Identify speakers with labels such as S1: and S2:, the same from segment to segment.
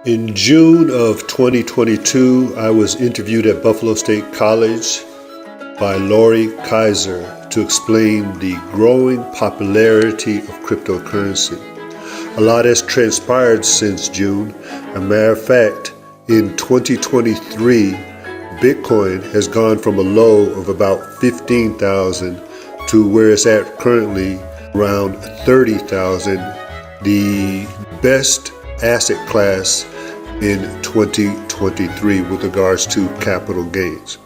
S1: In June of 2022, I was interviewed at Buffalo State College by Lori Kaiser to explain the growing popularity of cryptocurrency. A lot has transpired since June. As a matter of fact, in 2023, Bitcoin has gone from a low of about 15,000 to where it's at currently around 30,000, the best asset class in 2023 with regards to capital gains.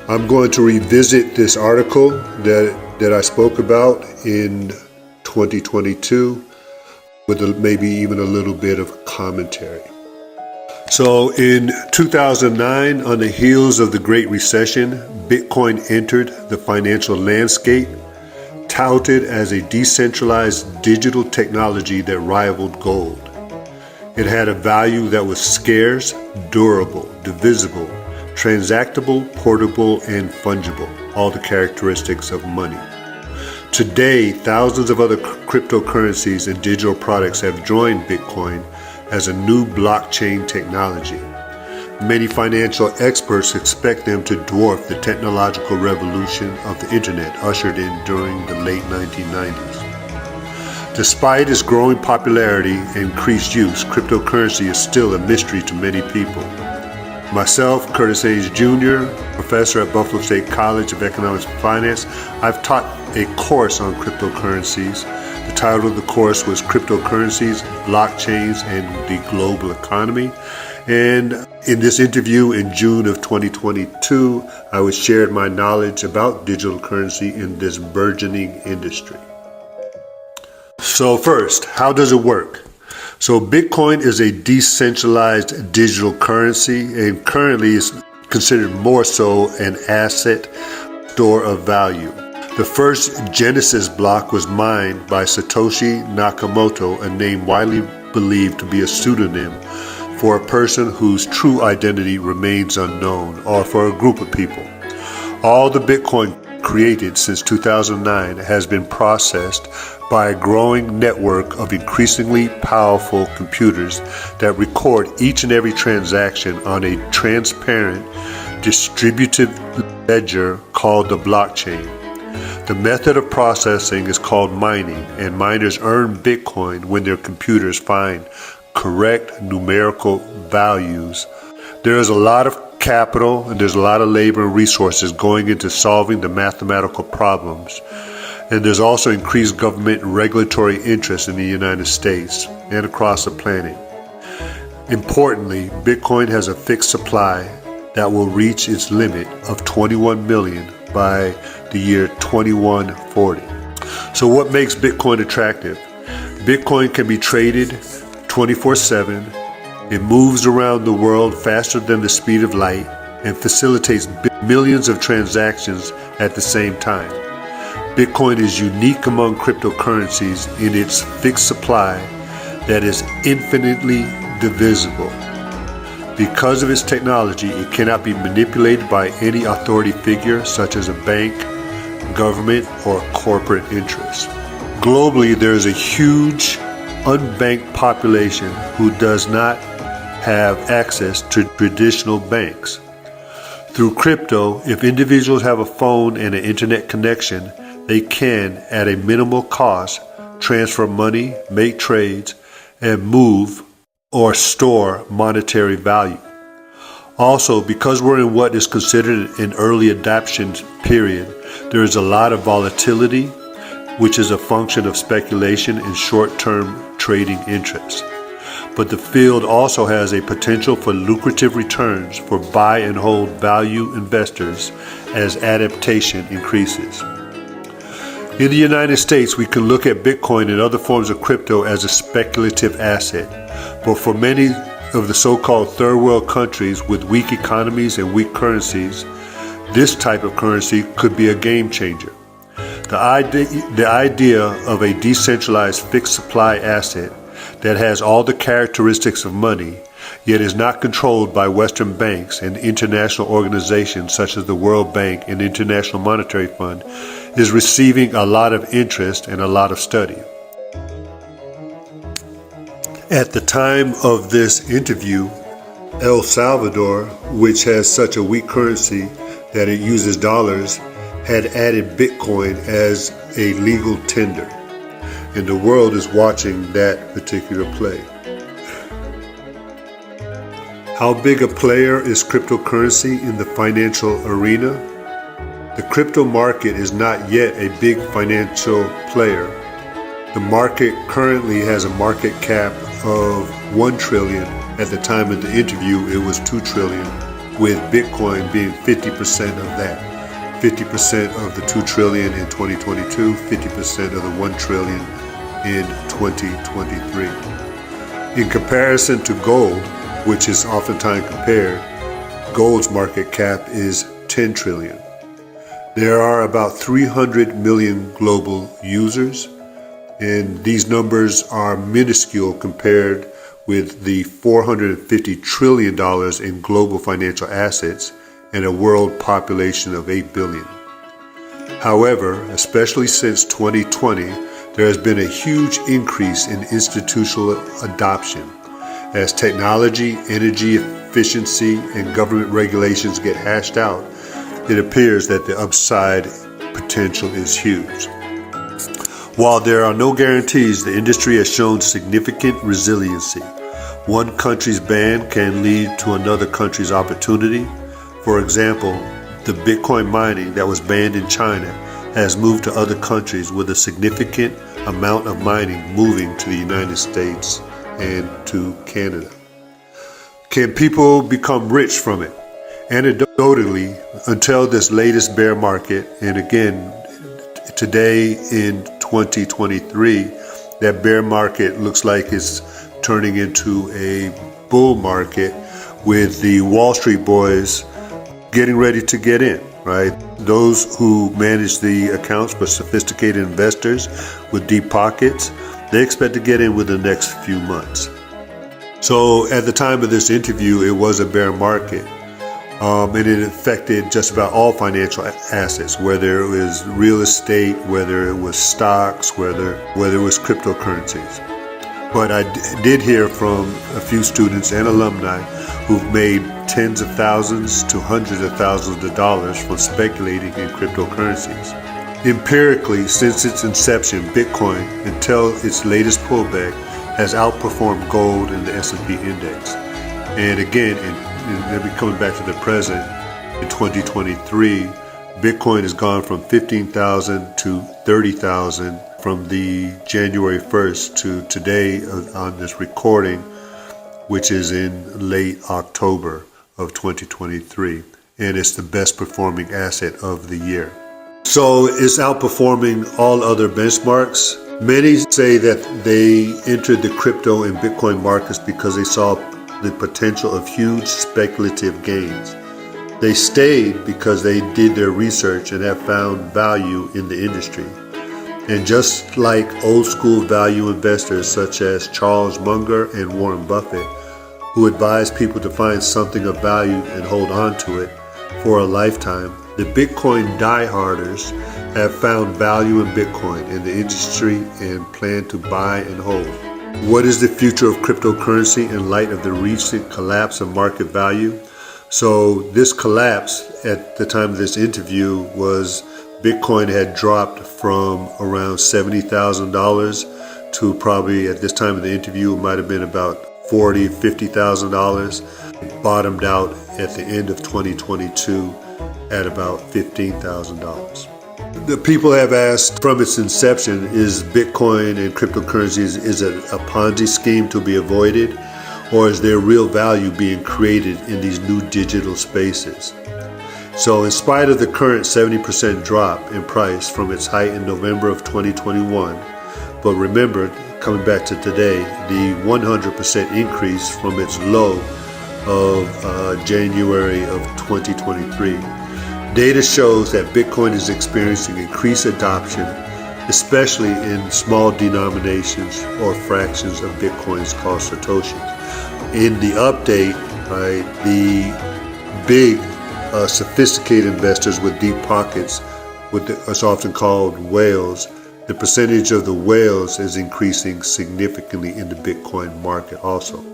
S1: I'm going to revisit this article that I spoke about in 2022 with maybe even a little bit of commentary. So in 2009, on the heels of the Great Recession, Bitcoin entered the financial landscape, touted as a decentralized digital technology that rivaled gold. It had a value that was scarce, durable, divisible, transactable, portable, and fungible, all the characteristics of money. Today, thousands of other cryptocurrencies and digital products have joined Bitcoin as a new blockchain technology. Many financial experts expect them to dwarf the technological revolution of the internet ushered in during the late 1990s. Despite its growing popularity and increased use, cryptocurrency is still a mystery to many people. Myself, Curtis Haynes Jr., professor at Buffalo State College of Economics and Finance, I've taught a course on cryptocurrencies. The title of the course was Cryptocurrencies, Blockchains, and the Global Economy. And in this interview in June of 2022, I was shared my knowledge about digital currency in this burgeoning industry. So first, how does it work? So Bitcoin is a decentralized digital currency and currently is considered more so an asset store of value. The first Genesis block was mined by Satoshi Nakamoto, a name widely believed to be a pseudonym for a person whose true identity remains unknown, or for a group of people. All the Bitcoin created since 2009 has been processed by a growing network of increasingly powerful computers that record each and every transaction on a transparent, distributed ledger called the blockchain. The method of processing is called mining, and miners earn Bitcoin when their computers find correct numerical values. There is a lot of capital and there's a lot of labor and resources going into solving the mathematical problems. And there's also increased government and regulatory interest in the United States and across the planet. Importantly, Bitcoin has a fixed supply that will reach its limit of 21 million by the year 2140. So what makes Bitcoin attractive? Bitcoin can be traded 24/7. It moves around the world faster than the speed of light and facilitates millions of transactions at the same time. Bitcoin is unique among cryptocurrencies in its fixed supply that is infinitely divisible. Because of its technology, it cannot be manipulated by any authority figure such as a bank, government, or corporate interests. Globally, there is a huge unbanked population who does not have access to traditional banks. Through crypto, if individuals have a phone and an internet connection, they can, at a minimal cost, transfer money, make trades, and move or store monetary value. Also, because we're in what is considered an early adoption period, there is a lot of volatility, which is a function of speculation and short-term trading interests. But the field also has a potential for lucrative returns for buy and hold value investors as adaptation increases. In the United States, we can look at Bitcoin and other forms of crypto as a speculative asset. But for many of the so-called third world countries with weak economies and weak currencies, this type of currency could be a game changer. The idea of a decentralized fixed supply asset that has all the characteristics of money, yet is not controlled by Western banks and international organizations such as the World Bank and International Monetary Fund, is receiving a lot of interest and a lot of study. At the time of this interview, El Salvador, which has such a weak currency that it uses dollars, had added Bitcoin as a legal tender. And the world is watching that particular play. How big a player is cryptocurrency in the financial arena? The crypto market is not yet a big financial player. The market currently has a market cap of 1 trillion. At the time of the interview, it was 2 trillion, with Bitcoin being 50% of that. 50% of the 2 trillion in 2022, 50% of the 1 trillion in 2023. In comparison to gold, which is oftentimes compared, gold's market cap is 10 trillion. There are about 300 million global users, and these numbers are minuscule compared with the $450 trillion in global financial assets and a world population of 8 billion. However, especially since 2020, there has been a huge increase in institutional adoption. As technology, energy efficiency, and government regulations get hashed out, it appears that the upside potential is huge. While there are no guarantees, the industry has shown significant resiliency. One country's ban can lead to another country's opportunity. For example, the Bitcoin mining that was banned in China has moved to other countries, with a significant amount of mining moving to the United States and to Canada. Can people become rich from it? Anecdotally, until this latest bear market, and again, today in 2023, that bear market looks like it's turning into a bull market, with the Wall Street boys getting ready to get in, right? Those who manage the accounts for sophisticated investors with deep pockets, they expect to get in within the next few months. So at the time of this interview, it was a bear market. And it affected just about all financial assets, whether it was real estate, whether it was stocks, whether it was cryptocurrencies. But I did hear from a few students and alumni who've made tens of thousands to hundreds of thousands of dollars from speculating in cryptocurrencies. Empirically, since its inception, Bitcoin, until its latest pullback, has outperformed gold in the S&P index. And again, maybe coming back to the present, in 2023, Bitcoin has gone from 15,000 to 30,000 from the January 1st to today on this recording, which is in late October of 2023. And it's the best performing asset of the year. So it's outperforming all other benchmarks. Many say that they entered the crypto and Bitcoin markets because they saw the potential of huge speculative gains. They stayed because they did their research and have found value in the industry. And just like old school value investors such as Charles Munger and Warren Buffett, who advise people to find something of value and hold on to it for a lifetime, the Bitcoin dieharders have found value in Bitcoin in the industry and plan to buy and hold. What is the future of cryptocurrency in light of the recent collapse of market value? So this collapse at the time of this interview was Bitcoin had dropped from around $70,000 to probably at this time of the interview, it might have been about $40,000, $50,000. It bottomed out at the end of 2022 at about $15,000. The people have asked from its inception, is Bitcoin and cryptocurrencies, is it a Ponzi scheme to be avoided, or is there real value being created in these new digital spaces? So in spite of the current 70% drop in price from its height in November of 2021, but remember, coming back to today, the 100% increase from its low of January of 2023, data shows that Bitcoin is experiencing increased adoption, especially in small denominations or fractions of Bitcoins called Satoshis. In the update, right, the big sophisticated investors with deep pockets, what's often called whales, The percentage of the whales is increasing significantly in the Bitcoin market also.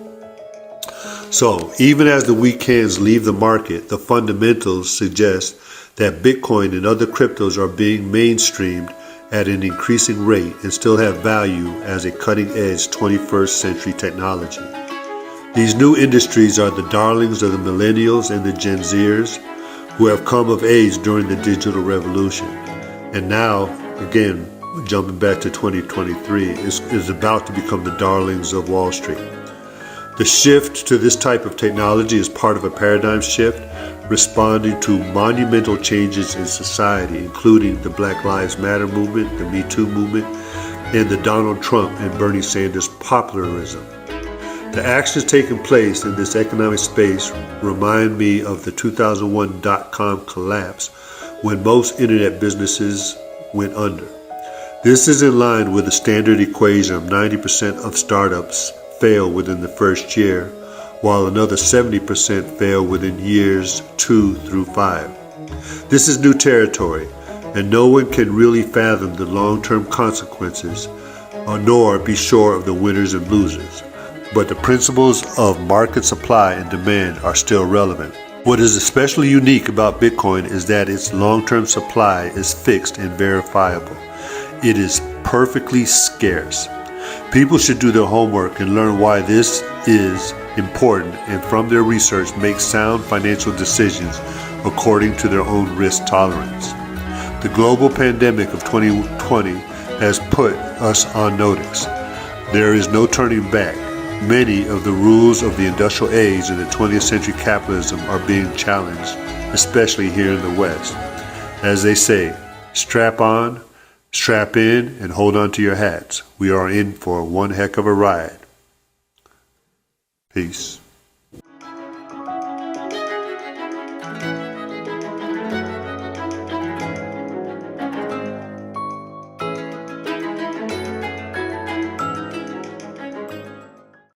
S1: So, even as the weak hands leave the market, the fundamentals suggest that Bitcoin and other cryptos are being mainstreamed at an increasing rate and still have value as a cutting-edge 21st century technology. These new industries are the darlings of the millennials and the Gen Zers who have come of age during the digital revolution. And now, again, jumping back to 2023, is about to become the darlings of Wall Street. The shift to this type of technology is part of a paradigm shift responding to monumental changes in society, including the Black Lives Matter movement, the Me Too movement, and the Donald Trump and Bernie Sanders popularism. The actions taking place in this economic space remind me of the 2001 dot-com collapse when most internet businesses went under. This is in line with the standard equation of 90% of startups fail within the first year, while another 70% fail within years 2 through 5. This is new territory, and no one can really fathom the long-term consequences, nor be sure of the winners and losers. But the principles of market supply and demand are still relevant. What is especially unique about Bitcoin is that its long-term supply is fixed and verifiable. It is perfectly scarce. People should do their homework and learn why this is important, and from their research make sound financial decisions according to their own risk tolerance. The global pandemic of 2020 has put us on notice. There is no turning back. Many of the rules of the industrial age and the 20th century capitalism are being challenged, especially here in the West. As they say, strap on, strap in, and hold on to your hats. We are in for one heck of a ride. Peace.